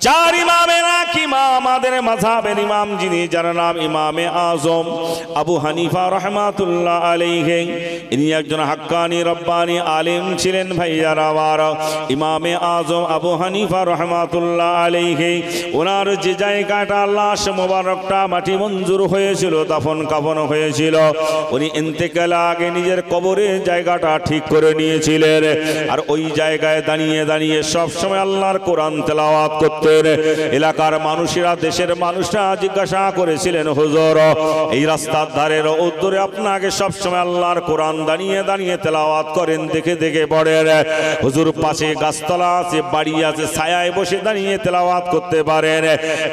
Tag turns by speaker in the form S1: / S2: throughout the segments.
S1: চার ইমামের এক ইমাম, আমাদের মাযহাবের ইমাম যিনি, যার নাম ইমামে আজম আবু হানিফা রাহমাতুল্লাহ আলাইহি। ইনি একজন হাক্কানি রব্বানি আলেম ছিলেন ভাইয়ারা আমার। ইমামে আজম আবু হানিফা রাহমাতুল্লাহ আলাইহি, ওনার যে জায়গাটা লাশ মোবারকটা মাটি মঞ্জুর হয়েছিল, দাফন কাফন হয়েছিল, উনি ইন্তেকালের আগে নিজের কবরের জায়গাটা ঠিক করে নিয়েছিলেন। আর ওই জায়গায় দাঁড়িয়ে দাঁড়িয়ে সবসময় আল্লাহর কোরআন তেলাওয়াত করতেন। এলাকার মানুষেরা, দেশের মানুষরা জিজ্ঞাসা করেছিলেন, হুজুর এই রাস্তার ধারের উত্তরে আপনাকে সবসময় আল্লাহর কোরআন দাঁড়িয়ে দাঁড়িয়ে তেলাওয়াত করেন, দেখে দেখে পড়েন। হুজুর পাশে গাছতলা আছে, বাড়ি আছে, ছায়ায় বসে দাঁড়িয়ে তেলাওয়াত করতে পারেন।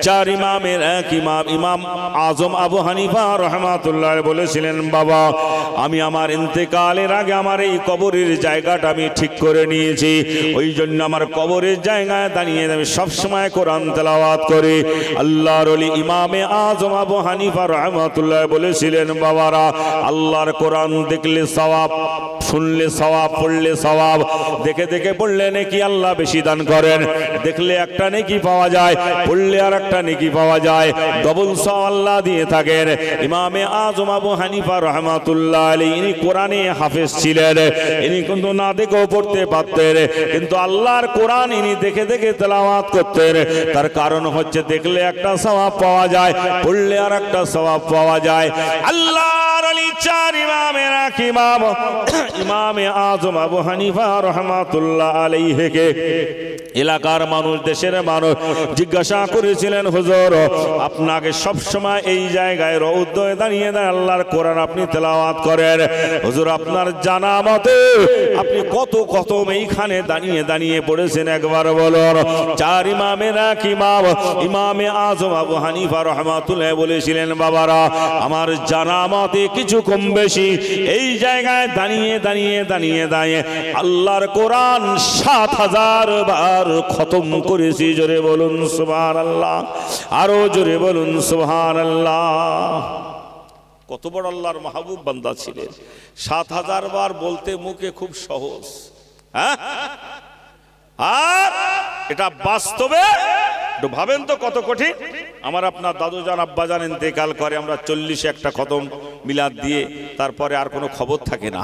S1: চার ইমামের এক ইমাম ইমাম আজম আবু হানিফা রাহমাতুল্লাহ বলেছিলেন, বাবা আমি আমার ইন্তেকালের আগে আমার এই কবরের জায়গাটা আমি ঠিক করে নিয়েছি, ওই জন্য আমার কবরের জায়গায় দাঁড়িয়ে আমি সবসময় কোরআন তেলাওয়াত করি। আল্লাহর ওলি ইমামে আজম আবু হানিফা রাহমাতুল্লাহ বলেছিলেন, বাবারা আল্লাহর কোরআন দেখলে সওয়াব, শুনলে সওয়াব, পড়লে সওয়াব, দেখে দেখে পড়লে নেকি আল্লাহ বেশি দান করেন। দেখলে একটা নেকি পাওয়া যায়, পড়লে আর একটা নেকি পাওয়া যায়, ডবল সওয়াব আল্লাহ দিয়ে থাকেন। ইমামে আজম আবু হানিফা রাহমাতুল্লাহ আলাইহি ইনি কোরআনে হাফেজ ছিলেন। ইনি কিন্তু না দেখেও পড়তে পারতেন, কিন্তু আল্লাহর কোরআন ইনি দেখে দেখে তেলাওয়াত করতেন। তার কারণ হচ্ছে দেখলে একটা সওয়াব পাওয়া যায়, পড়লে আর একটা সওয়াব পাওয়া যায়। আল্লাহর ওলি চার ইমামের এক ইমাম ইমামে আজম আবু হানিফা রাহমাতুল্লাহ আলাইহিকে এলাকার মানুষ, দেশের মানুষ জিজ্ঞাসা করেছিলেন, হুজুর আপনাকে সবসময় এই জায়গায় রৌদ্রে দাঁড়িয়ে দাঁড়িয়ে আল্লাহর কোরআন আপনি তেলাওয়াত করেন, হুজুর আপনার জানা মতে আপনি কত কত এইখানে দাঁড়িয়ে দাঁড়িয়ে পড়েছেন একবার বলুন। চার ইমামের এক ইমাম ইমামে আজম আবু হানিফা রাহমাতুল্লাহ বলেছিলেন, বাবারা আমার জানা মতে কিছু কম বেশি এই জায়গায় দাঁড়িয়ে দাঁড়িয়ে দাঁড়িয়ে দাঁড়িয়ে আল্লাহর কোরআন ৭,০০০ বার খতম করেছি। জোরে বলুন সুবহানাল্লাহ, আরো জোরে বলুন সুবহানাল্লাহ। কত বড় আল্লাহর মাহবুব বান্দা ছিলেন। ৭,০০০ বার বলতে মুখে খুব সহজ, হ্যাঁ, আর এটা বাস্তবে একটু ভাবেন তো কত কঠিন। আমার আপনার দাদুজান আব্বাজান ইন্তেকাল করে, আমরা 40 একটা খতম মিলাদ দিয়ে তারপরে আর কোনো খবর থাকে না,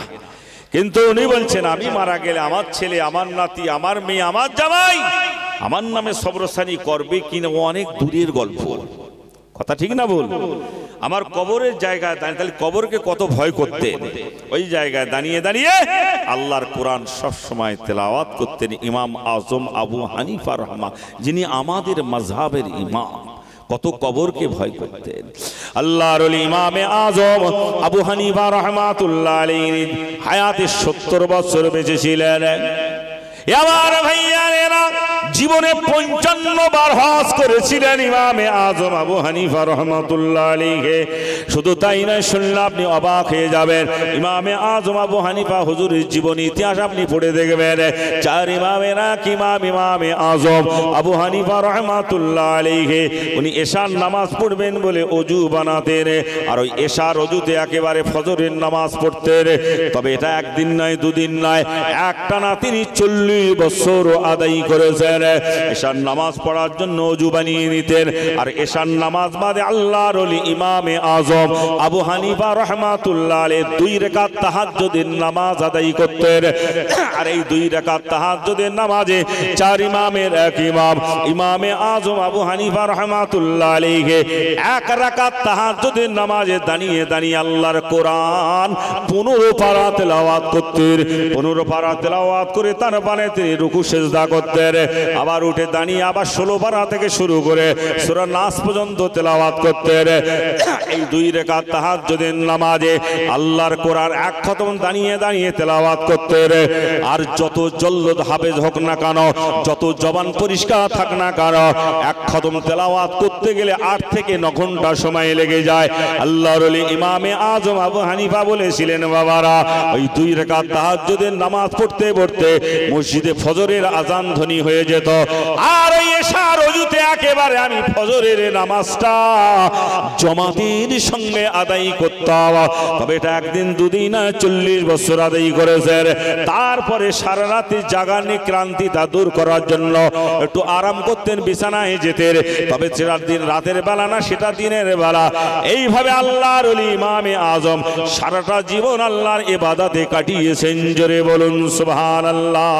S1: কিন্তু উনি বলছেন আমি মারা গেলে আমার ছেলে, আমার নাতি, আমার মেয়ে, আমার জামাই আমার নামে সবরসানি করবে কিনা অনেক দূরের গল্প। কথা ঠিক না বল? আমার কবরের জায়গায় দাঁড়িয়ে, তাহলে কবরকে কত ভয় করতে, ওই জায়গায় দাঁড়িয়ে দাঁড়িয়ে আল্লাহর কোরআন সব সময় তেলাওয়াত করতেন ইমাম আজম আবু হানিফা রাহমাতুল্লাহ, যিনি আমাদের মাযহাবের ইমাম। কত কবরকে ভয় করতেন। আল্লাহর ওলি ইমামে আজম আবু হানিফা রাহমাতুল্লাহ আলাইহি হায়াতে 70 বছর বেঁচে ছিলেন। আমার ভাইয়ারা জীবনে 55 বার হজ করেছিলেন ইমামে আজম আবু হানিফা রাহমাতুল্লাহ আলাইহি। শুধু তাই নয়, শুনলে আপনি অবাক হয়ে যাবেন। ইমামে আজম আবু হানিফা হুজুরের জীবনী ইতিহাস আপনি পড়ে দেখবেন। চার ইমামের এক ইমাম ইমামে আজম আবু হানিফা রাহমাতুল্লাহ আলাইহি, উনি এশার নামাজ পড়বেন বলে অজু বানাতেন, আর ওই এশার অজুতে একেবারে ফজরের নামাজ পড়তেন। তবে এটা একদিন নয়, দুদিন নয়, একটানা তিনি 40 বছর আদায় করেছেন। এশার নামাজ পড়ার জন্য ওযু বানিয়ে নিতেন, আর এশার নামাজ বাদে আল্লাহর ওলি ইমামে আজম আবু হানিফা রাহমাতুল্লাহ আলাইহি 2 রাকাত তাহাজ্জুদের নামাজ আদায় করতেন। আর এই 2 রাকাত তাহাজ্জুদের নামাজে চার ইমামের এক ইমাম ইমামে আজম আবু হানিফা রাহমাতুল্লাহ আলাইহি 1 রাকাত তাহাজ্জুদের নামাজে দাঁড়িয়ে দাঁড়িয়ে আল্লাহর কোরআন 15 পারা তেলাওয়াত করতেন। 15 পারা তেলাওয়াত করে তারপরে তিনি রুকু সিজদা করতেন, আবার উঠে দাঁড়িয়ে আবার 16 পারা থেকে শুরু করে সূরা নাস পর্যন্ত তেলাওয়াত করতেন। এই 2 রাকাত তাহাজ্জুদের নামাজে আল্লাহর কোরআন 1 খতম দাঁড়িয়ে দাঁড়িয়ে তেলাওয়াত করতেন। আর যত জল্লদ হাফেজ হোক না কেন, যত জবান পরিষ্কার থাক না কেন, 1 খতম তেলাওয়াত করতে গেলে 8 থেকে 9 ঘন্টা সময় লেগে যায়। আল্লাহর ওলি ইমামে আজম আবু হানিফা বলেছিলেন, বাবারা ওই 2 রাকাত তাহাজ্জুদের নামাজ পড়তে পড়তে মসজিদে ফজরের আজান ধ্বনি হয়ে যেত, আর ওই এশার ওযুতে একেবারে একেবারে আমি ফজরের নামাজটা জামাতের সঙ্গে আদায় করতাম। তবে এটা একদিন দুদিন না 40 বছর আদায় করেছেন। তারপরে সারা রাতে জাগানি ক্লান্তিটা দূর করার জন্য একটু আরাম করতেন, বিছানায় যেতেন। তবে সেটা দিন রাতের বেলা না, সেটা দিনের বেলা। এইভাবে আল্লাহর ওলি ইমামে আজম সারাটা জীবন আল্লাহর ইবাদতে কাটিয়েছেন। জোরে বলুন সুবহানাল্লাহ।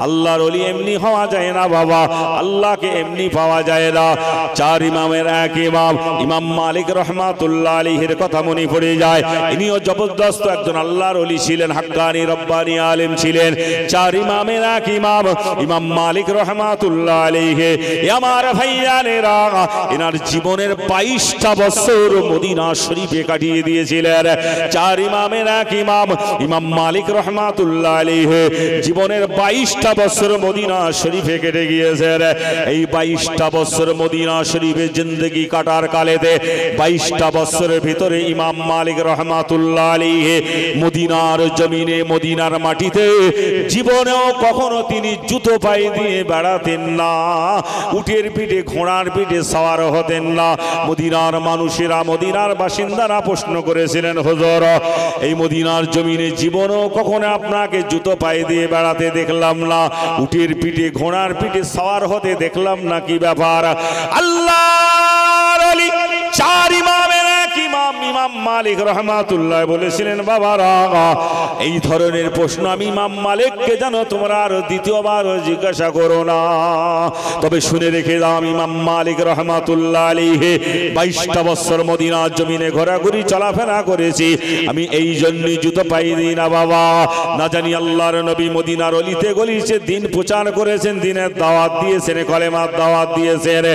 S1: আল্লাহর ওলি এমনি হওয়া যায় না বাবা, আল্লাহকে এমনি পাওয়া যায় না। চার ইমামের এক ইমাম ইমাম মালিক রহমাতুল্লাহ আলাইহির কথা মনে পড়ে যায়। ইনিও জবরদস্ত একজন আল্লাহর ওলি ছিলেন, হাক্কানি রব্বানি আলেম ছিলেন। চার ইমামের এক ইমাম ইমাম মালিক রহমাতুল্লাহ আলাইহি। আমার ভাইয়ানেরা, এনার জীবনের 22টা বছর মদিনা শরীফে কাটিয়ে দিয়েছিলেন। চার ইমামের এক ইমাম ইমাম মালিক রহমাতুল্লাহ আলাইহি জীবনের 22টা বছর মদিনা শরীফে কেটে গিয়েছেন। এই 22টা বছর মদিনা শরীফে জিন্দেগি কাটার কালেতে 22টা বছরের ভিতরে ইমাম মালিক রহমাতুল্লাহ আলাইহি মদিনার জমিনে, মদিনার মাটিতে জীবনেও কখনো তিনি জুতো পায়ে দিয়ে বেড়াতেন না, উটের পিঠে ঘোড়ার পিঠে সওয়ার হতেন না। মদিনার মানুষেরা, মদিনার বাসিন্দারা প্রশ্ন করেছিলেন, হুজুর এই মদিনার জমিনে জীবনেও কখনো আপনাকে জুতো পায়ে দিয়ে বেড়াতে দেখলাম না, উটের পিঠে ঘোড়ার পিঠে সওয়ার হতে দেখলাম না, কি ব্যাপার? আল্লাহর ওলি চার ইমামের এক ইমাম ইমাম মালিক রহমাতুল্লাহ বলেছিলেন, বাবারা এই ধরনের প্রশ্ন আমি ইমাম মালিককে জানো তোমরা আর দ্বিতীয়বার জিজ্ঞাসা করো না। তবে শুনে রেখে দাও, ইমাম মালিক রহমাতুল্লাহ আলাইহি 22টা বছর মদিনার জমিনে ঘোরাঘুরি চলাফেরা করেছি। আমি এই জন্যই জুতো পাই দিই না বাবা। না জানি আল্লাহর নবী মদিনার অলিতে গলিতে দিন প্রচার করেছেন, দিনের দাওয়াত দিয়েছেন, কলেমার দাওয়াত দিয়েছেন।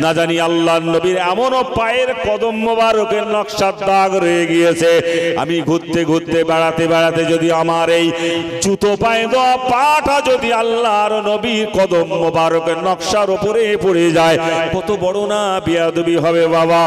S1: না জানি আল্লাহর নবীর এমনও পায়ের কদম মোবারকের নকশার দাগ রয়ে গিয়েছে। আমি ঘুরতে ঘুরতে বেড়াতে বেড়াতে যদি আমার এই জুতো পায়ে দেওয়া পাটা যদি আল্লাহর নবীর কদম মোবারকের নকশার উপরে পড়ে যায়, কত বড় না বেয়াদবি হবে বাবা।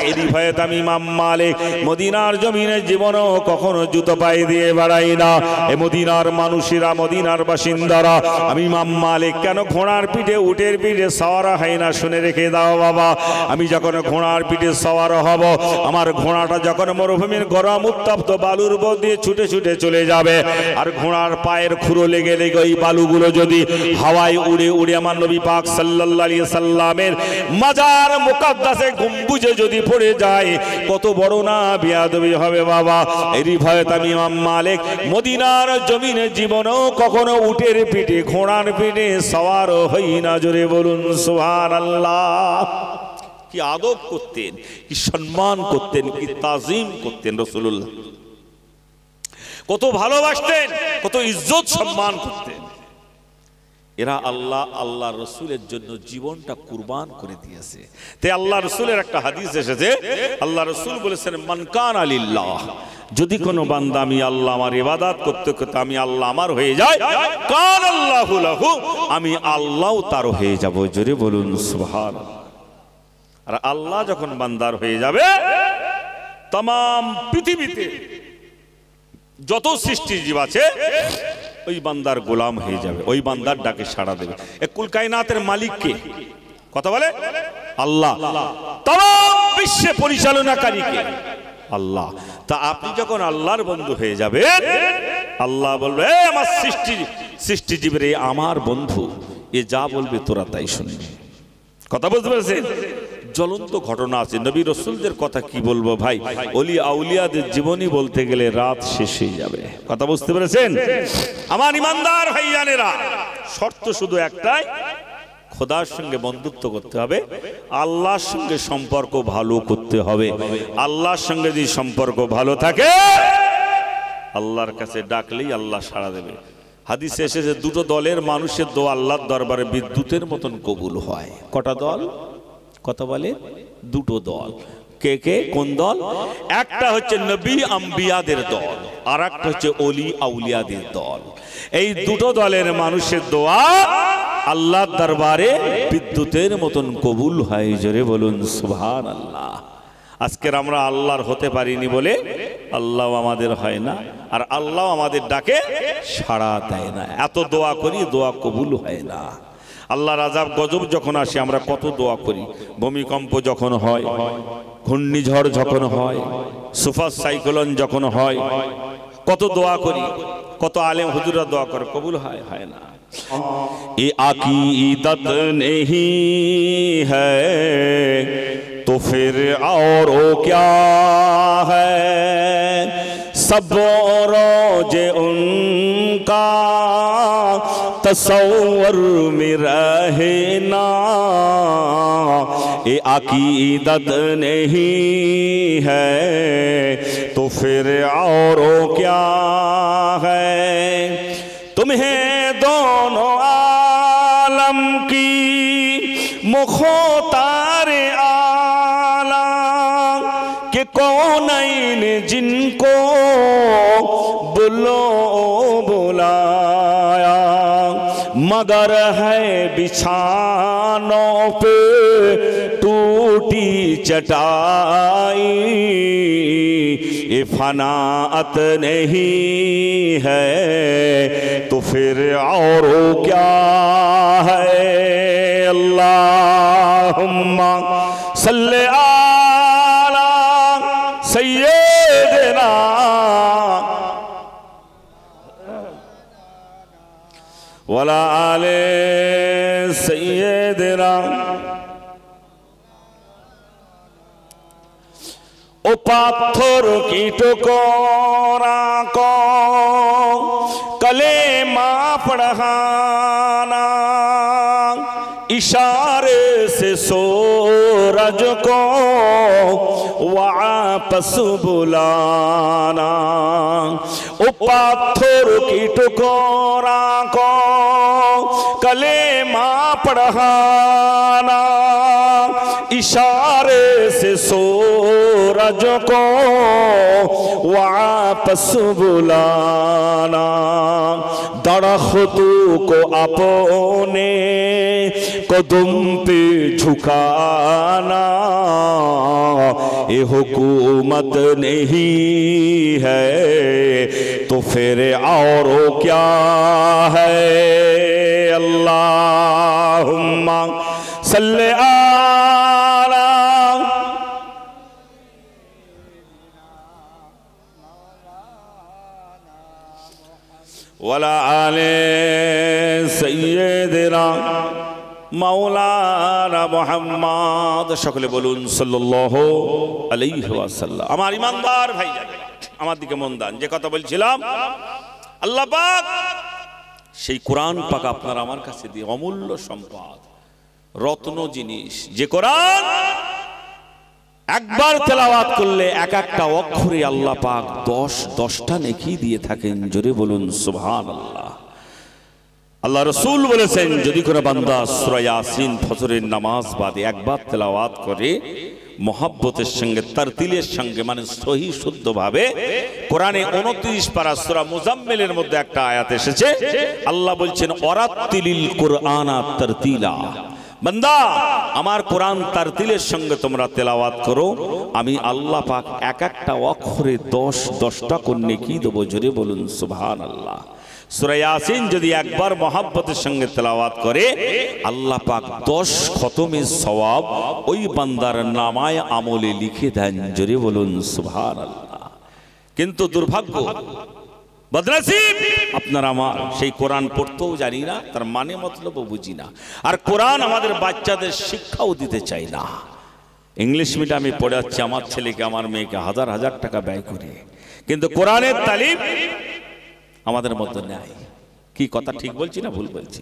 S1: এরই ভয়ে আমি ইমাম মালিক মদিনার জমিনে জীবনেও কখনো জুতো পায়ে দিয়ে বেড়াই না। এ মদিনার মানুষেরা, মদিনার বাসিন্দারা, আমি ইমাম মালিক কেন ঘোড়ার পিঠে উটের পিঠে সওয়ার হয় না শুনে রেখে দাও বাবা। আমি যখন ঘোড়ার পিঠে সওয়ার হব, আমার ঘোড়াটা যখন মরুভূমির গরম উত্তপ্ত বালুর উপর দিয়ে ছুটে ছুটে চলে যাবে, আর ঘোড়ার পায়ের খুঁড়ো লেগে লেগে ওই বালুগুলো যদি হাওয়ায় উড়ে উড়ে আমার নবী পাক সাল্লাল্লাহু আলাইহি সাল্লামের মাজার মুকাদ্দাসে গম্বুজে যদি পড়ে যায়, কত বড় না বেয়াদবি হবে বাবা। এরই ভয়ে আমি ইমাম মালিক মদিনার জমিনে জীবনেও কখনো উটের পিঠে ঘোড়ার পিঠে সওয়ার হই না। জোরে বলুন সুবহানাল্লাহ। কি আদব করতেন, কি সম্মান করতেন, কি তাজিম করতেন রাসূলুল্লাহ, কত ভালোবাসতেন, কত ইজ্জত সম্মান করতেন। এরা আল্লাহ রসুলের জন্য জীবনটা কুরবান করে দিয়েছে। তাই আল্লাহ রসুলের একটা হাদিস এসেছে, আল্লাহ রসুল বলেছেন, মান কানা লিল্লাহ, যদি কোনো বান্দা আমি আল্লাহ আমার ইবাদত করতে করতে আমি আল্লাহ আমার হয়ে যায়, কান আল্লাহু লাহু, আমি আল্লাহ তার হয়ে যাব। জোরে বলুন সুবহানাল্লাহ। আর আল্লাহ যখন বান্দার হয়ে যাবে, तमाम পৃথিবীতে যত সৃষ্টি জীব আছে ওই বান্দার গোলাম হয়ে যাবে, ওই বান্দার ডাকে সাড়া দেবে। এই কুল কায়নাতের মালিক কে? কথা বলে আল্লাহ। तमाम বিশ্বে পরিচালনাকারী কে? আল্লাহ। তা আপনি যখন আল্লাহর বন্ধু হয়ে যাবেন, আল্লাহ বলবে, আমার সৃষ্টি জীবের আমার বন্ধু, এ যা বলবে তোরা তাই শুনবি। কথা বুঝতে পেরেছেন? জ্বলন্ত ঘটনা আছে, নবী রাসূলদের কথা কি বলবো ভাই, ওলি আউলিয়াদের জীবনী বলতে গেলে রাত শেষ হয়ে যাবে। কথা বুঝতে পেরেছেন? আমার ইমানদার ভাইজানেরা, শর্ত শুধু একটাই, খোদার সঙ্গে বন্ধুত্ব করতে হবে, আল্লাহর সঙ্গে সম্পর্ক ভালো করতে হবে। আল্লাহর সঙ্গে যদি সম্পর্ক ভালো থাকে, আল্লাহর কাছে ডাকলেই আল্লাহ সাড়া দেবে। হাদিসে এসেছে, দুটো দলের মানুষের দোয়া আল্লাহর দরবারে বিদ্যুতের মতন কবুল হয়। কটা দল? কথা বলে দুটো দল। কে কে? কোন দল? একটা হচ্ছে নবী আম্বিয়াদের দল, আর একটা হচ্ছে ওলি আউলিয়াদের দল। এই দুটো দলের মানুষের দোয়া আল্লাহর দরবারে বিদ্যুতের মতন কবুল হয়। জোরে বলুন সুবহানাল্লাহ। আজকের আমরা আল্লাহর হতে পারিনি বলে আল্লাহ আমাদের হয় না, আর আল্লাহ আমাদের ডাকে সাড়া দেয় না। এত দোয়া করি, দোয়া কবুল হয় না। আল্লাহর আযাব গজব যখন আসে আমরা কত দোয়া করি, ভূমিকম্প যখন হয়, ঘূর্ণিঝড় যখন হয়, সুপার সাইক্লোন যখন হয়, কত দোয়া করি, কত আলেম হুজুররা দোয়া করে, কবুল হয় না। ये अकीदत नहीं है तो फिर और क्या है, सब रोज उनका तसव्वुर में रहना, ये अकीदत नहीं है तो फिर और क्या है। तुम्हें दोनों आलम की मुख्तार आला के कौनैन जिनको बुलाया, मगर है बिछानों पे टूटी चटाई, ये फनाअत नहीं है तो फिर और क्या है। अल्लाहुम्मा सल्ले आला सय्यिदना वला आले सय्यिदना। ओ पाथर की टुकड़ा को कलेमा पढ़ाना, इशारे से सूरज को वापस बुलाना। ओ पाथर की टुकड़ा को कलेमा पढ़ाना, इशारे से सूरज को वापस बुलाना। दरख्तों को अपने कदम पे झुकाना, ये हुकूमत नहीं है तो फिर और क्या है। अल्लाहुम्मा सल्ले आला वला आले सय्यिदना मौलाना मुहम्मद। সকলে বলুন সাল্লাল্লাহু আলাইহি ওয়াসাল্লাম। আমার ইমানদার ভাই আমার দিকে মন দান, যে কথা বলছিলাম আল্লাহ পাক সেই কোরআন পাক আপনার আমার কাছে দিয়ে অমূল্য সম্পদ, রত্ন জিনিস, যে কোরআন একবার তেলাওয়াত করলে এক একটা অক্ষরে আল্লাহ পাক 10টা নেকি দিয়ে থাকেন। জোরে বলুন সুবহানাল্লাহ। আল্লাহ রাসূল বলেছেন যদি কোনো বান্দা সূরা ইয়াসিন ফজরের নামাজ বাদে একবার তেলাওয়াত করে মোহাব্বতের সঙ্গে তারতিলের সঙ্গে, মানে সহি শুদ্ধভাবে, কোরআনে 29 পারা সূরা মুজাম্মিলের মধ্যে একটা আয়াত এসেছে, আল্লাহ বলছেন ওয়ারাত্তিলিল কুরআনা তারতিলা, বান্দা আমার কোরআন তারতিলের সঙ্গে তোমরা তেলাওয়াত করো, আমি আল্লাহ পাক এক একটা অক্ষরে 10টা করে নেকি দেবো। জোরে বলুন সুবহানাল্লাহ। সূরা ইয়াসিন যদি একবার মহব্বতের সঙ্গে তেলাওয়াত করে আল্লাহ পাক 10 খতমের সওয়াব ওই বান্দার নামায় আমলে লিখে দেন। জোরে বলুন সুবহানাল্লাহ। কিন্তু দুর্ভাগ্য, বদনসিব আপনার আমার, সেই কোরআন পড়তেও জানি না, তার মানে মতলবও বুঝি না, আর কোরআন আমাদের বাচ্চাদের শিক্ষাও দিতে চাই না। ইংলিশ মিডিয়ামে পড়াচ্ছি আমার ছেলেকে আমার মেয়েকে হাজার টাকা ব্যয় করে, কিন্তু কোরআনের তালিম আমাদের মধ্যে নেই। কি কথা ঠিক বলছি না ভুল বলছি?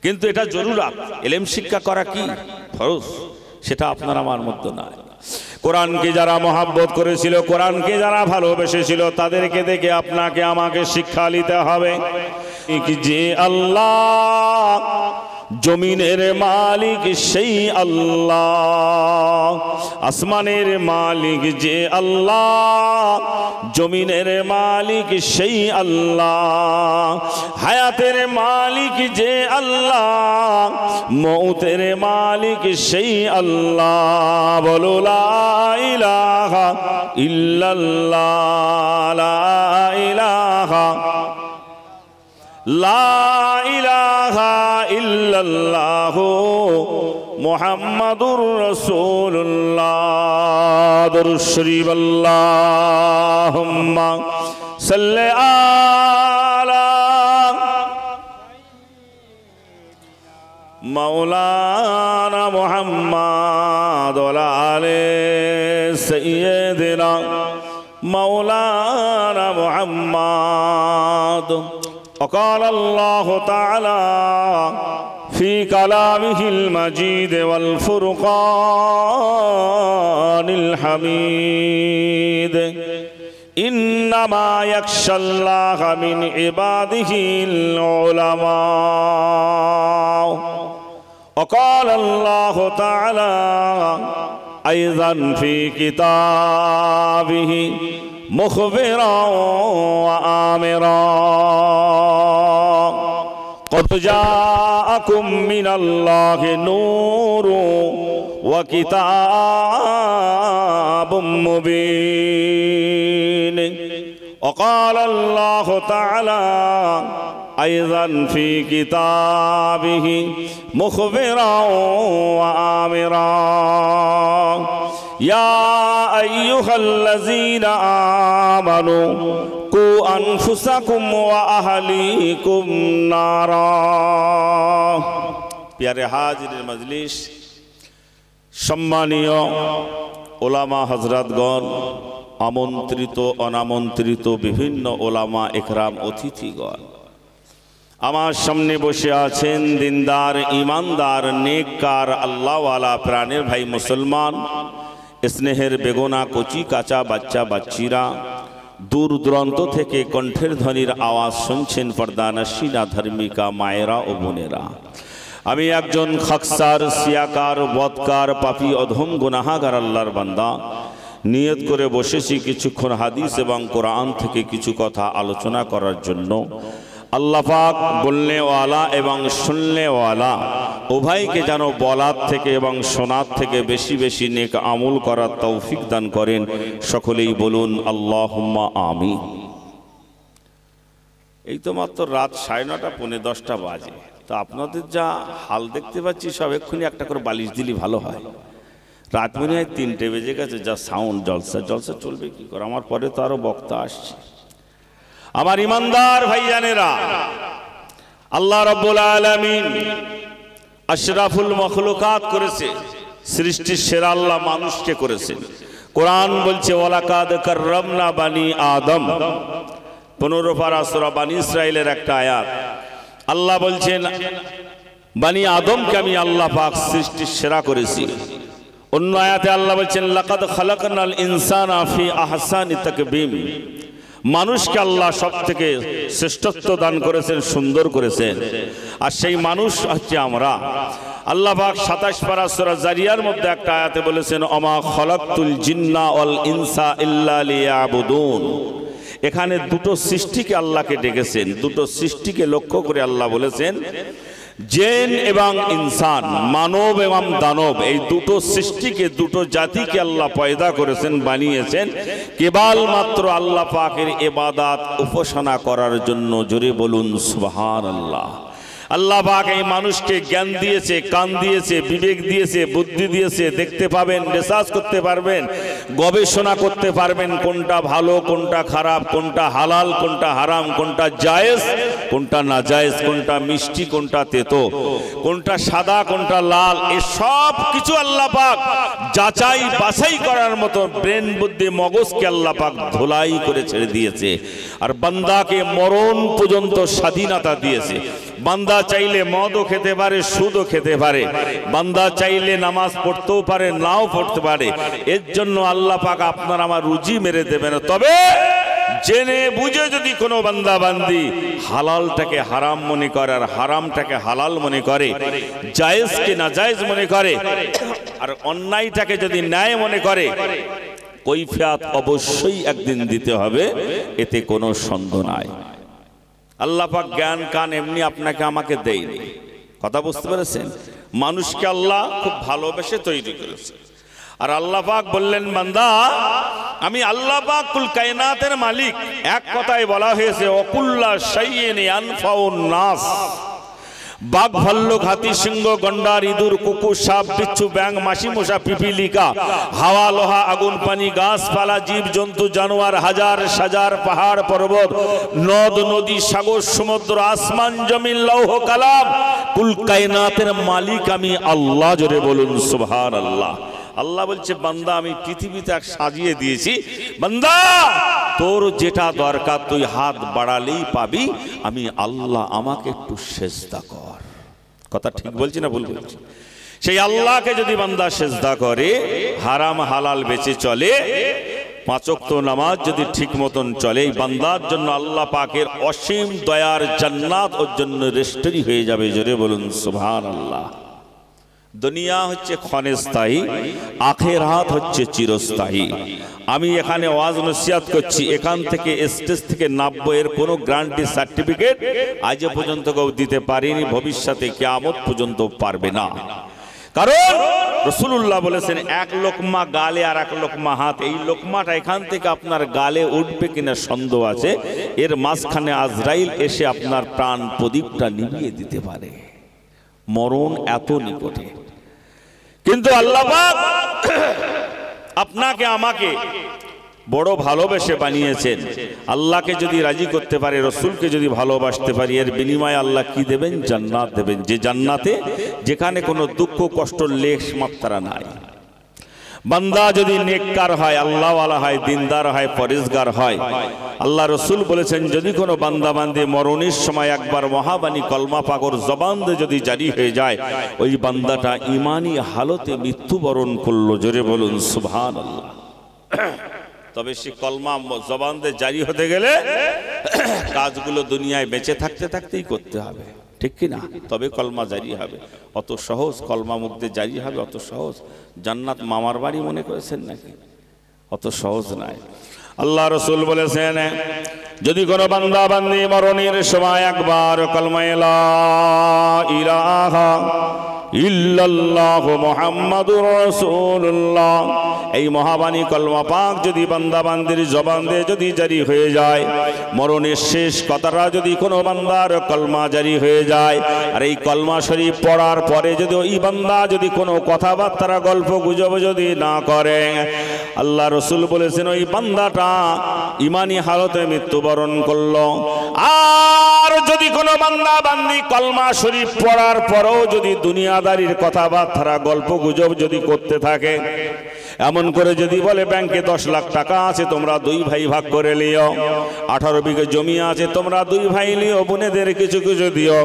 S1: কিন্তু এটা জরুরত, ইলম শিক্ষা করা কি ফরজ, সেটা আপনার আমার মধ্যে নাই। কোরআনকে যারা মহাব্বত করেছিল, কোরআনকে যারা ভালোবেসেছিল, তাদেরকে দেখে আপনাকে আমাকে শিক্ষা নিতে হবে যে আল্লাহ জমিনের মালিক সেই আল্লাহ, আসমানের মালিক যে আল্লাহ, জমিনের মালিক সেই আল্লাহ, হায়াতের মালিক যে আল্লাহ, মৌতের মালিক সেই আল্লাহ। বলো লা ইলাহা ইল্লাল্লাহ, লা ইলাহা লা ইলাহা ইল্লাল্লাহু মুহাম্মাদুর রাসূলুল্লাহ। দরুদ শরীফ আল্লাহুম্মা সাল্লি আলা মাওলানা মুহাম্মাদ ওয়া আলা আলি সাইয়্যিদিনা মাওলানা মুহাম্মাদ। وقال الله تعالى في كلامه المجيد والفرقان الحميد إنما يخشى الله من عباده العلماء. وقال الله تعالى أيضا في كتابه مخبرا وآمرا قد جاءكم من الله نور وكتاب مبين. وقال الله تعالى أيضا في كتابه مخبرا وآمرا يا أيها الذين آمنوا قوا أنفسكم وأهليكم نارا. প্যারে হাজিরের মজলিস, সম্মানীয় ওলামা হযরতগণ, আমন্ত্রিত অনামন্ত্রিত বিভিন্ন ওলামা একরাম, অতিথিগণ, আমার সামনে বসে আছেন দিনদার, ইমানদার, নেককার, আল্লাহওয়ালা প্রাণের ভাই মুসলমান, স্নেহের বেগুনা কচি কাঁচা বাচ্চা বাচ্চিরা, দূর দূরান্ত থেকে কণ্ঠের ধ্বনির আওয়াজ শুনছেন পর্দানশীলা ধার্মিকা মায়েরা ও বোনেরা। আমি একজন খাকসার, সিয়াকার, বদকার, পাপী, অধম, গুনাহগার আল্লাহর বান্দা। নিয়ত করে বসেছি কিছুক্ষণ হাদিস এবং কোরআন থেকে কিছু কথা আলোচনা করার জন্য। আল্লাহ পাক বলনেওয়ালা এবং শুননেওয়ালা উভয়কে যেন বলার থেকে এবং শোনার থেকে বেশি বেশি নেক আমল করার তৌফিক দান করেন। সকলেই বলুন আল্লাহুম্মা আমিন। এই তো মাত্র রাত 9:30 পৌনে 10টা বাজে। তো আপনাদের যা হাল দেখতে পাচ্ছি, সব এক্ষুনি একটা করে বালিশ দিলে ভালো হয়। রাত মনে হয় 3টে বেজে গেছে। যা সাউন্ড, জলসা জলসা চলবে কি করে? আমার পরে তো আরো বক্তা আসছে। আমার ইমানদার ভাইজানেরা, আল্লাহ রাব্বুল আলামিন আশরাফুল মখলুকাত করেছে, সৃষ্টির সেরা আল্লাহ মানুষকে করেছেন। কোরআন বলছে ওয়ালাকাদ কাররামনা বানি আদম, 15 পারা সূরা বানি ইসরাইলের একটা আয়াত। আল্লাহ বলছেন বানি আদমকে আমি আল্লাহ পাক সৃষ্টির সেরা করেছি। অন্য আয়াতে আল্লাহ বলছেন লাকাদ খালাকনাল ইনসানা ফি আহসানি তাকবীম, মানুষকে আল্লাহ সব থেকে শ্রেষ্ঠত্ব দান করেছেন, সুন্দর করেছেন। আর সেই মানুষ হচ্ছে আমরা। আল্লাহ পাক 27 পারা সূরা জারিয়ার মধ্যে একটা আয়াতে বলেছেন ওমা খালাকতুল জিন্না ওয়াল ইনসা ইল্লা লিয়াবুদুন। এখানে দুটো সৃষ্টিকে আল্লাহকে ডেকেছেন, দুটো সৃষ্টিকে লক্ষ্য করে আল্লাহ বলেছেন জিন এবং ইনসান, মানব এবং দানব, এই দুটো সৃষ্টিকে, দুটো জাতিকে আল্লাহ পয়দা করেছেন, বানিয়েছেন কেবলমাত্র আল্লাহ পাকের ইবাদত উপাসনা করার জন্য। জোরে বলুন সুবহানাল্লাহ। আল্লাহ পাক এই মানুষকে জ্ঞান দিয়েছে, কান দিয়েছে, বিবেক দিয়েছে, বুদ্ধি দিয়েছে। দেখতে পাবেন, রিসার্চ করতে পারবেন, গবেষণা করতে পারবেন কোনটা ভালো, কোনটা খারাপ, কোনটা হালাল, কোনটা হারাম, কোনটা জায়েজ, কোনটা নাজায়েজ, কোনটা মিষ্টি, কোনটা তেতো, কোনটা সাদা, কোনটা লাল। এই সব কিছু আল্লাহ পাক যাচাই বাছাই করার মতো ব্রেন, বুদ্ধি, মগজকে আল্লাহ পাক ধোলাই করে ছেড়ে দিয়েছে। আর বান্দাকে মরণ পর্যন্ত স্বাধীনতা দিয়েছে। বান্দা চাইলে মদও খেতে পারে, সুদও খেতে পারে। বান্দা চাইলে নামাজ পড়তেও পারে, নাও পড়তে পারে। এর জন্য আল্লাহ পাক আপনার আমার রুজি মেরে দেবে না। তবে জেনে বুঝে যদি কোনো বান্দা বান্দি হালালটাকে হারাম মনে করে আর হারামটাকে হালাল মনে করে, জায়েজকে নাজায়েজ মনে করে আর অন্যায়টাকে যদি ন্যায় মনে করে, কৈফিয়ত অবশ্যই একদিন দিতে হবে, এতে কোনো সন্দেহ নাই। আল্লাহ পাক জ্ঞান কান এমনি আপনাকে আমাকে দেয়নি। কথা বুঝতে পেরেছেন? মানুষকে আল্লাহ খুব ভালোবেসে তৈরি করেছে। আর আল্লাহ পাক বললেন, বান্দা আমি আল্লাহ পাক কুল কায়নাতের মালিক। এক কথায় বলা হয়েছে অকুল্লা শাইইন ইয়ানফাউন নাস। বাঘ, ভাল্লুক, হাতি, সিংহ, গন্ডার, ইঁদুর, কুকুর, সাপ, বিচ্ছু, ব্যাঙ, মাছি, মশা, পিপিলিকা, হাওয়া, লোহা, আগুন, পানি, গাছপালা, জীব জন্তু, জানোয়ার, হাজার সাজার, পাহাড় পর্বত, নদ নদী, সাগর সমুদ্র, আসমান জমিন, লৌহ কালাম, কুল কায়নাতের মালিক আমি আল্লাহ। জোরে বলুন সুবহানাল্লাহ। আল্লাহ বলছে, বান্দা আমি পৃথিবীতে সাজিয়ে দিয়েছি, বান্দা তোর যেটা দরকার তুই হাত বাড়ালেই পাবি, আমি আল্লাহ, আমাকে একটু সেজদা কর। কথা ঠিক বলছি না ভুল বলছি? সেই আল্লাহকে যদি বান্দা সেজদা করে, হারাম হালাল বেঁচে চলে, 5 ওয়াক্ত নামাজ যদি ঠিক মতন চলে, এই বান্দার জন্য আল্লাহ পাকের অসীম দয়ার জান্নাত ওর জন্য রেস্টরি হয়ে যাবে। জোরে বলুন সুবহানাল্লাহ। দুনিয়া হচ্ছে ক্ষণস্থায়ী, আখিরাত হচ্ছে চিরস্থায়ী। আমি এখানে ওয়াজ নসিহত করছি, এখান থেকে স্টেজ থেকে নামবো, এর কোনো গ্যারান্টি সার্টিফিকেট আজ পর্যন্ত কেউ দিতে পারেনি, ভবিষ্যতে কিয়ামত পর্যন্ত পারবে না। কারণ রাসূলুল্লাহ বলেছেন, এক লোকমা গালে আর এক লোকমা হাত। এই লোকমাটা এখান থেকে আপনার গালে উঠবে কিনা সন্দেহ আছে, এর মাঝখানে আজরাইল এসে আপনার প্রাণ প্রদীপটা নিভিয়ে দিতে পারে। মরণ এত নিকটে। কিন্তু আল্লাহ পাক আপনাকে আমাকে বড় ভালোবেসে বানিয়েছেন। আল্লাহকে যদি রাজি করতে পারে, রসুলকে যদি ভালোবাসতে পারি, এর বিনিময়ে আল্লাহ কি দেবেন? জান্নাত দেবেন। যে জান্নাতে যেখানে কোনো দুঃখ কষ্ট লেশ মাত্রা নাই। বান্দা যদি নেককার হয়, আল্লাহওয়ালা হয়, দিনদার হয়, পরেজগার হয়, আল্লাহ রসুল বলেছেন, যদি কোনো বান্দা বান্দে মরণের সময় একবার মহাবাণী কলমা পাকর জবান দিয়ে যদি জারি হয়ে যায়, ওই বান্দাটা ইমানি হালতে মৃত্যুবরণ করলো। জোরে বলুন সুবহানাল্লাহ। তবে সে কলমা জবান দিয়ে জারি হতে গেলে কাজগুলো দুনিয়ায় বেঁচে থাকতে থাকতেই করতে হবে, ঠিক কি না? তবে কলমা জারি হবে। অত সহজ কলমা মুখ দিয়ে জারি হবে? অত সহজ? জান্নাত মামার বাড়ি মনে করেছেন নাকি? অত সহজ নাই। আল্লাহ রসুল বলেছেন, যদি কোনো বান্দা বান্দি মরণের সময় একবার কলমা লা ইলাহা ইল্লাল্লাহ মুহাম্মাদুর রাসূলুল্লাহ, এই মহাবাণী কলমা পাক যদি বান্দা বান্দির জবান দিয়ে যদি জারি হয়ে যায়, মরণের শেষ কথাটা যদি কোনো বান্দার কলমা জারি হয়ে যায়, আর এই কলমা শরীফ পড়ার পরে যদি ওই বান্দা যদি কোনো কথাবার্তা গল্প গুজব যদি না করে, আল্লাহ রসুল বলেছেন ওই বান্দাটা ইমানি হালতে মৃত্যুবরণ করলো। আর যদি কোনো বান্দা বান্দি কলমা শরীফ পড়ার পরেও যদি দুনিয়াদারির কথাবার্তা গল্প গুজব যদি করতে থাকে, এমন করে যদি বলে ব্যাংকে 10 লাখ টাকা আছে, তোমরা 2 ভাই ভাগ করে লিও, 18 বিঘে জমি আছে, তোমরা 2 ভাই লিও, বোনেদের কিছু কিছু দিও,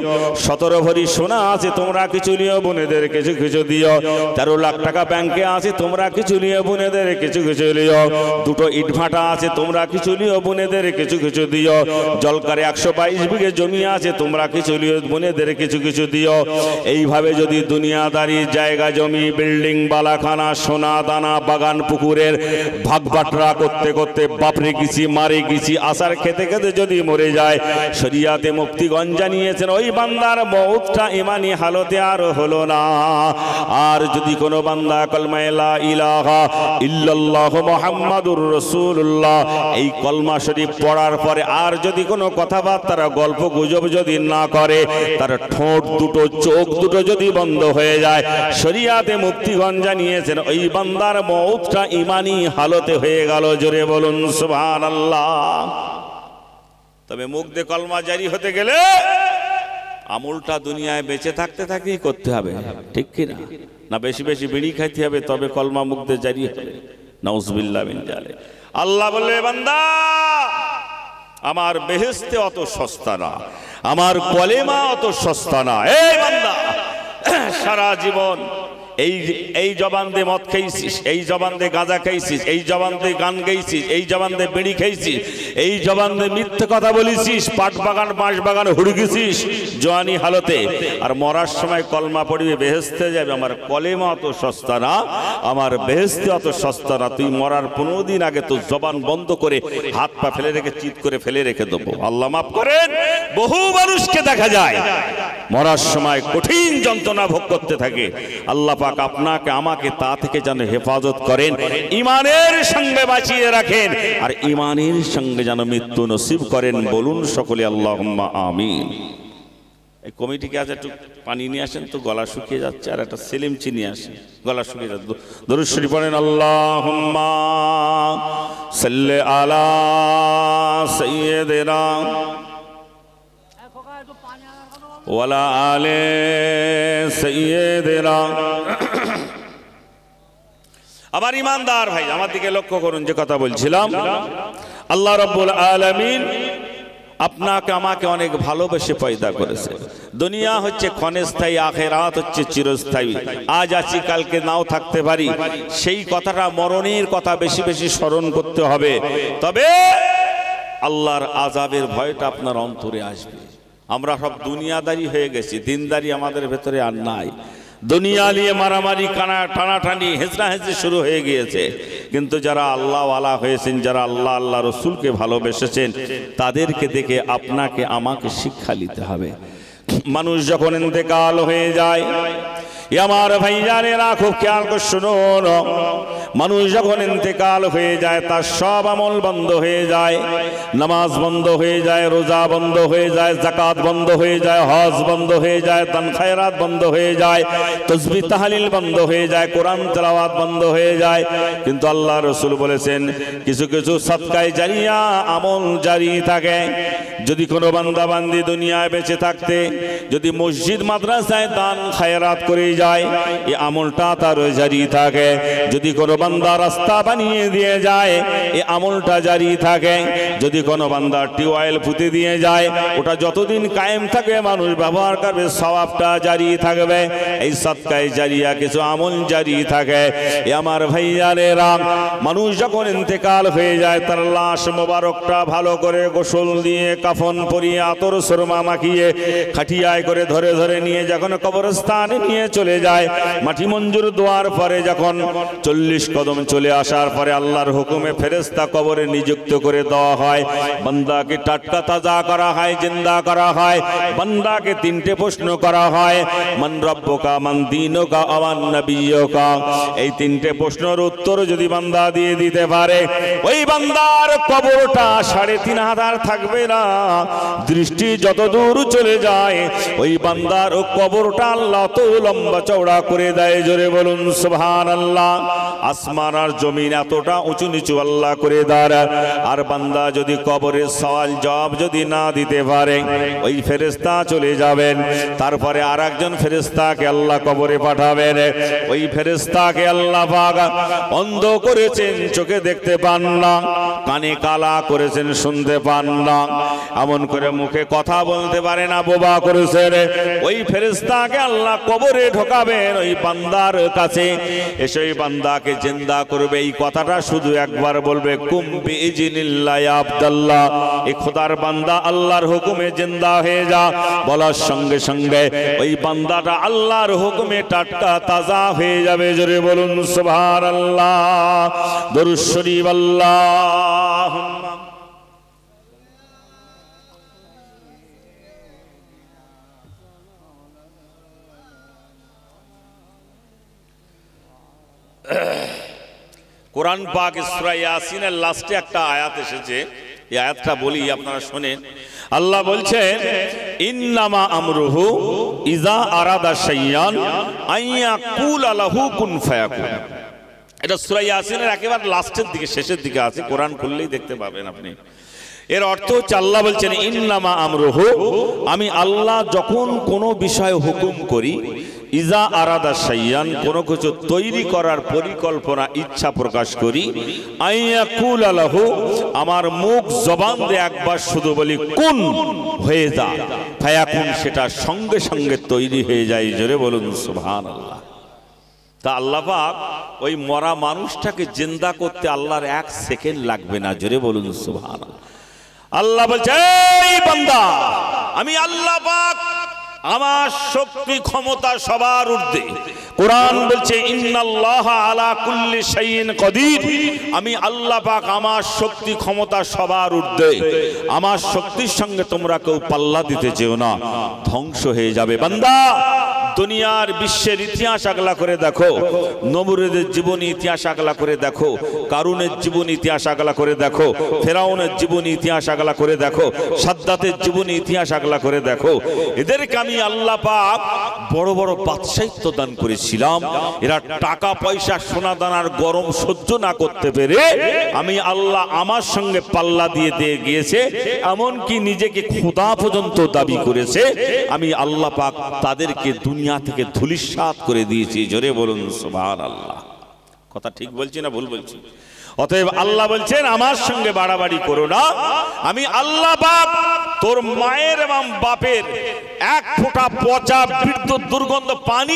S1: 17 ভরি সোনা আছে, তোমরা কিছু লিও, বোনেদের কিছু কিছু দিও, 13 লাখ টাকা ব্যাংকে আছে, তোমরা কিছু লিও, বোনেদের কিছু কিছু লিও, 2টো ইট ভাটা আছে, তোমরা কিছু লিও, বোনেদের কিছু কিছু দিও, জলকারে 122 বিঘে জমি আছে, তোমরা কিছু লিও, বোনেদের কিছু কিছু দিও। এইভাবে যদি দুনিয়াদারি জায়গা জমি বিল্ডিং বালাখানা সোনা দানা বাগান পুকুরের ভাগ বাটরা করতে করতে বাপরে গেছি মারে গেছি আসার খেতে খেতে যদি মরে যায়, শরিয়াতে মুক্তিগঞ্জ জানিয়েছেন ওই বান্দার মউতটা ইমানি হালতে আর হলো না। আর যদি কোনো বান্দা কলমা লা ইলাহা ইল্লাল্লাহ মুহাম্মাদুর রাসূলুল্লাহ এই কলমা শরীফ পড়ার পরে আর যদি কোনো কথাবার্তা গল্প গুজব যদি না করে, তার ঠোঁট দুটো চোখ দুটো যদি বন্ধ হয়ে যায়, শরিয়াতে মুক্তিগঞ্জ জানিয়েছেন ওই বান্দার মউতটা ইমানি হালতে হয়ে গেল। জোরে বলুন সুবহানাল্লাহ। তবে মুখ দিয়ে কলমা জারি হতে গেলে আমলটা দুনিয়ায় বেঁচে থাকতে থাকতেই করতে হবে, ঠিক কি না? না বেশি বেশি বিড়ি খাইতে হবে তবে কলমা মুখ দিয়ে জারি হবে? নাউজুবিল্লাহ মিন যালিক। আল্লাহ বললে, বান্দা আমার বেহেশতে অত সস্তা না, আমার কলেমা অত সস্তা না। এই বান্দা সারা জীবন এই জবান দিয়ে মদ খাইছিস, এই জবান দিয়ে গাঁজা খাইছিস, এই জবান দিয়ে গান গাইছিস, এই জবান দিয়ে বিড়ি খাইছিস, এই জবান দিয়ে মিথ্যে কথা বলেছিস, পাট বাগান বাঁশ বাগান হুড়গেছিস জওয়ানি হালতে, আর মরার সময় কলমা পড়বে বেহেশতে যাবে। আমার কলেমা অত সস্তা না, আমার বেহেশতে অত সস্তা না। তুই মরার 15 দিন আগে তো জবান বন্ধ করে হাত পা ফেলে রেখে চিৎ করে ফেলে রেখে দেবো। আল্লাহ মাফ করেন, বহু মানুষকে দেখা যায় মরার সময় কঠিন যন্ত্রণা ভোগ করতে থাকে। আল্লাহ পাক আপনাকে আমাকে তা থেকে যেন হেফাজত করেন, ঈমানের সঙ্গে বাঁচিয়ে রাখেন, আর ঈমানের সঙ্গে যেন মৃত্যু নসিব করেন। বলুন সকলে আল্লাহুম্মা আমিন। এই কমিটিকে আজ একটু পানি নিয়ে আসেন তো, গলা শুকিয়ে যাচ্ছে, আর একটা সেলিম চিনি আসেন, গলা শুকিয়ে যাচ্ছে। দরুদ শরীফ পড়েন, আল্লাহুম্মা সাল্লি আলা সাইয়্যিদিনা ওয়ালা আলে সাইয়্যিদিনা। আবার ইমানদার ভাই আমার দিকে লক্ষ্য করুন, যে কথা বলছিলাম, আল্লাহ রাব্বুল আলামিন আপনাকে আমাকে অনেক ভালোবেসে পয়দা করেছে। দুনিয়া হচ্ছে ক্ষণস্থায়ী, আখিরাত হচ্ছে চিরস্থায়ী। আজ আছি, কালকে নাও থাকতে পারি। সেই কথাটা, মরণের কথা বেশি বেশি স্মরণ করতে হবে। তবে আল্লাহর আযাবের ভয়টা আপনার অন্তরে আসবে। আমরা সব দুনিয়াদারি হয়ে গেছি, দিনদারি আমাদের ভেতরে আর নাই। দুনিয়া নিয়ে মারামারি, টানাটানি, হেঁচড়া হেঁচড়ি শুরু হয়ে গিয়েছে। কিন্তু যারা আল্লাহওয়ালা হয়েছেন, যারা আল্লাহ রসুলকে ভালোবেসেছেন, তাদেরকে দেখে আপনাকে আমাকে শিক্ষা নিতে হবে। মানুষ যখন ইন্তেকাল হয়ে যায়, আমার ভাইজানেরা খুব খেয়াল করে শুনুন, মানুষ যখন ইন্তেকাল হয়ে যায় তার সব আমল বন্ধ হয়ে যায়। নামাজ বন্ধ হয়ে যায়, রোজা বন্ধ হয়ে যায়, যাকাত বন্ধ হয়ে যায়, হজ বন্ধ হয়ে যায়, দান খায়রাত বন্ধ হয়ে যায়, তাসবিহ তাহলিল বন্ধ হয়ে যায়, কোরআন তেলাওয়াত বন্ধ হয়ে যায়। কিন্তু আল্লাহ রাসূল বলেছেন কিছু কিছু সাদকায়ে জারিয়া আমল জারি থাকে। যদি কোনো বান্দা বান্দি দুনিয়ায় বেঁচে থাকতে যদি মসজিদ মাদ্রাসায় দান খায়রাত করে যায়, এই আমলটা তার জারি থাকে। যদি কোনো বান্দা রাস্তা বানিয়ে দিয়ে যায়, এই আমলটা জারি থাকে। যদি কোনো বান্দা টিউবওয়েল পুঁতে দিয়ে যায়, ওটা যতদিন কায়েম থাকে মানুষ ব্যবহার করবে, সওয়াবটা জারি থাকবে। এই সাদকায়ে জারিয়া কিছু আমল জারি থাকে। এ আমার ভাইয়ারেরা, মানুষ যখন ইন্তেকাল হয়ে যায় তার লাশ মোবারকটা ভালো করে গোসল দিয়ে, কাফন পরিয়ে, আতর সুরমা মাখিয়ে, খাটিয়ায় করে ধরে ধরে নিয়ে যখন কবরস্থানে নিয়ে চলে যায়, মাটি মঞ্জুর দেওয়ার পরে যখন 40 কদম চলে আসার পরে আল্লাহর হুকুমে ফেরেশতা কবরে নিযুক্ত করে দেওয়া হয়। বান্দাকে টাটকা তাজা করা হয়, জিন্দা করা হয়। বান্দাকে 3টে প্রশ্ন করা হয়, মান রব্বুকা, মান দীনুকা, আমান নবিয়্যুকা। এই 3টে প্রশ্নের উত্তর যদি বান্দা দিয়ে দিতে পারে, ওই বান্দার কবরটা 3500 থাকবে না। দৃষ্টি যত দূর চলে যায়, ওই বান্দার কবরটা আল্লাহ তো লম্বা চওড়া করে দেয়। জোরে বলুন সুবহানাল্লাহ। আসমান আর জমিন এতটা উঁচু নিচু আল্লাহ করে দেয়। আর বান্দা যদি কবরের সওয়াল জবাব যদি না দিতে পারে, ওই ফেরেশতা চলে যাবেন। তারপরে আরেকজন ফেরেশতাকে আল্লাহ কবরে পাঠাবেন। ওই ফেরেশতাকে আল্লাহ পাক অন্ধ করেছেন, চোখে দেখতে পান না, কানে কালা করেছেন, শুনতে পান না, এমন করে মুখে কথা বলতে পারে না, বোবা করেছেন। ওই ফেরেশতাকে আল্লাহ কবরে ঢোকাবেন। ওই বান্দার কাছে এসে ওই বান্দাকে জিন্দা করবে। এই কথাটা শুধু একবার বলবে, কুম বিইজনিল্লাহ ইয়া আব্দুল্লাহ, এই খোদার বান্দা আল্লাহর হুকুমে জিন্দা হয়ে যা। বলার সঙ্গে সঙ্গে ওই বান্দাটা আল্লাহর হুকুমে টাটকা তাজা হয়ে যাবে। জোরে বলুন সুবহানাল্লাহ। দরুদ শরীফ আল্লাহুম্মা। কোরআন পাক সূরা ইয়াসিনের লাস্টে একটা আয়াত এসেছে, এই আয়াতটা বলি আপনারা শুনেন। আল্লাহ বলছেন, ইন্নামা আমরুহু ইজা আরাদা শাইয়ান আইয়াকুলা লাহু কুন ফায়াকুন। এটা সূরা ইয়াসিনের একেবারে লাস্টের দিকে, শেষের দিকে আছে, কোরআন খুললেই দেখতে পাবেন আপনি। এর অর্থ হচ্ছে আল্লাহ বলছেন, ইন্নামা আমরুহু, আমি আল্লাহ যখন কোনো বিষয় হুকুম করি, ইজা আরাদা শাইয়ান, কোনো কিছু তৈরি করার পরিকল্পনা ইচ্ছা প্রকাশ করি, আইয়াকুলা লাহু, আমার মুখ জবান দিয়ে একবার শুধু বলি কুন, হয়ে যা, ফায়াকুন, সেটা সঙ্গে সঙ্গে তৈরি হয়ে যায়। জোরে বলুন সুবহানাল্লাহ। তা আল্লাহ পাক ওই মরা মানুষটাকে জিন্দা করতে আল্লাহর 1 সেকেন্ড লাগবে না। জোরে বলুন সুবহানাল্লাহ। আল্লাহ বলছে, এই বান্দা, আমি আল্লাহ পাক আমার শক্তি ক্ষমতা সবার ঊর্ধ্বে, কোরআন বলছে ইন্নাল্লাহা আলা কুল্লি শাইইন কাদির, আমি আল্লাহ পাক আমার শক্তি ক্ষমতা সবার ঊর্ধ্বে, আমার শক্তির সঙ্গে তোমরা কেউ পাল্লা দিতে যেও না, ধ্বংস হয়ে যাবে। বান্দা দুনিয়ার বিশ্বের ইতিহাস আগলা করে দেখো, নমরুদের জীবনী ইতিহাস আগলা করে দেখো, কারুনের জীবনী ইতিহাস আগলা করে দেখো, ফেরাউনের জীবনী ইতিহাস আগলা করে দেখো, সাদ্দাতের জীবনী ইতিহাস আগলা করে দেখো। এদেরকে আমি আল্লাহ পাক বড় বড় বাদশাহিত্ব দান করেছিলাম। এরা টাকা পয়সা সোনা দানার গরম সহ্য না করতে পেরে আমি আল্লাহ আমার সঙ্গে পাল্লা দিয়ে দিয়ে গিয়েছে, এমনকি নিজেকে খোদা পর্যন্ত দাবি করেছে। আমি আল্লাহ পাক তাদেরকে দুনিয়া থেকে ধূলিসাৎ করে দিয়েছি। জোরে বলুন সুবহানাল্লাহ। কথা ঠিক বলছি না ভুল বলছি? অতএব আল্লাহ বলছেন আমার সঙ্গে বাড়াবাড়ি করো না। আমি আল্লাহ পাক তোর মায়ের এবং বাপের এক ফোঁটা পচা বিদ্যুৎ দুর্গন্ধ পানি